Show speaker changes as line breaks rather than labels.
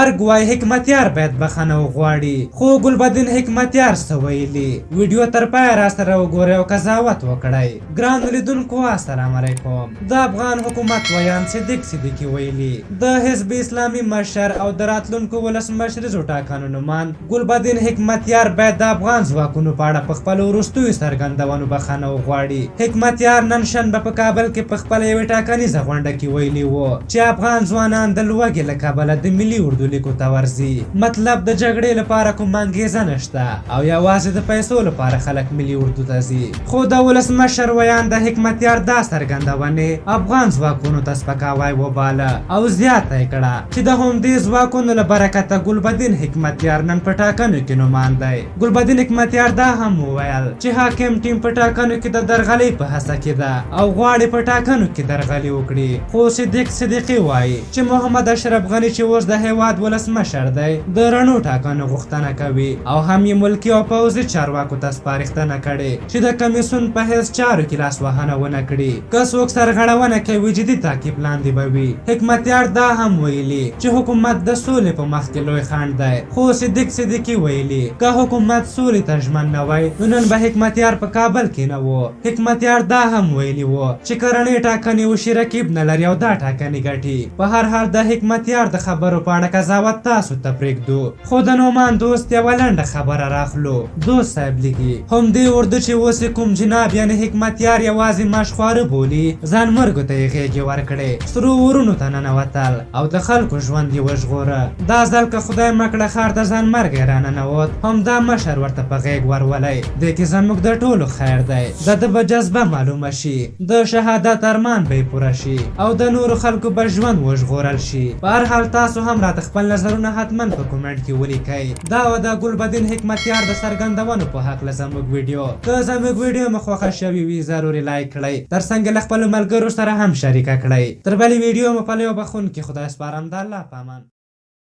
ارګ وای حکمتیار باید بخښنه وغواړي، خو ګلبدین حکمتیار څه ویلي؟ ویډیو تر پایه راسره وګورئ او قضاوت وکړئ. ګرانو لیدونکو السلام علیکم. د افغان حکومت ویان صدیق صدیقي ویلي د حزب اسلامي مشر او د راتلونکو ولسمشریزو ټاکنو نوماند ګلبدین حکمتیار باید د افغان ځواکونو په اړه په خپلو وروستیو څرګندونو بخښنه وغواړي. حکمتیار نن شنبه په کابل کې په خپله یوې ټاکنیزه غونډه کې ویلي و چې افغان ځوانان د لوږې له کبله د ملي اردو لیکو ته ورځي. مطلب د جګړې لپاره کوم انګېزه نشته او یوازې د پیسو لپاره خلک ملي اردو ته ځي. خو د ولسمشر ویان د حکمتیار دا څرګندونې افغان ځواکونو ته سپکاوی وباله او زیاته یې کړه چې د همدې ځواکونو له برکته ګلبدین حکمتیار نن په ټاکنو کې نوماند دی. ګلبدین حکمتیار دا هم وویل چې حاکم ټیم په ټاکنو کې د درغلۍ په هڅه کې ده او غواړي په ټاکنو کې درغلي وکړي. خو صدیق صدیقي وایي چې محمد اشرف غني چې اوس د هیواد ولسمشر دی د رڼو ټاکنو غوښتنه کوي او هم یې ملکي او پوځي چارواکو ته سپارښتنه کړې چې د کمیسیون په هیڅ چارو کې لاسوهنه ونه کړي. که څوک سرغړونه کوي جدي تعقیب لاندې به وي. حکمتیار دا هم ویلي چې حکومت د سولې په مخ کې لوی خنډ دی. خو صدیق صدیقي ویلي که حکومت سولې ته ژمن نه وای نو نن به حکمتیار په کابل کې نه و. حکمتیار دا هم ویلي و چې کرنې ټاکنې وشي رقیب نه لري او دا ټاکنې ګټي. په هر حال د حکمتیار د خبرو په اړه قضاوت تاسو ته پرېږدو. خو د نومان دوست یوه لنډه خبره راخلو. دوست صاحب لیکي همدې اردو چې اوس کوم جناب یعنې حکمتیار یوازې مشخواره بولي ځان مرګو ته یې غېږې ورکړې، سرو ورونو ته ننوتل او د خلکو ژوند یې وژغوره. دا ځل که خدای مکړه ښار ته ځان مرګی راننوت همدا مشر ورته په غېږ ورولئ. دې کې زموږ د ټولو خیر دی. د ده به جذبه معلومه شي، د شهادت ارمان به یې پوره شي او د نورو خلکو به ژوند وژغورل شي. په هر حال تاسو هم راته خپل نظرونه حتما په کومنټ کې ولیکئ. دا و د ګلبدین حکمتیار د څرګندونو په هکله زموږ ویډیو. که زموږ ویډیو مو خوښه شوې وي ضروري لایک کړئ، ترڅنګ له خپلو ملګرو سره هم شریکه کړئ. تر بلې ویډیو مو په لیو بخښونکي خدای سپارم. د الله په امان.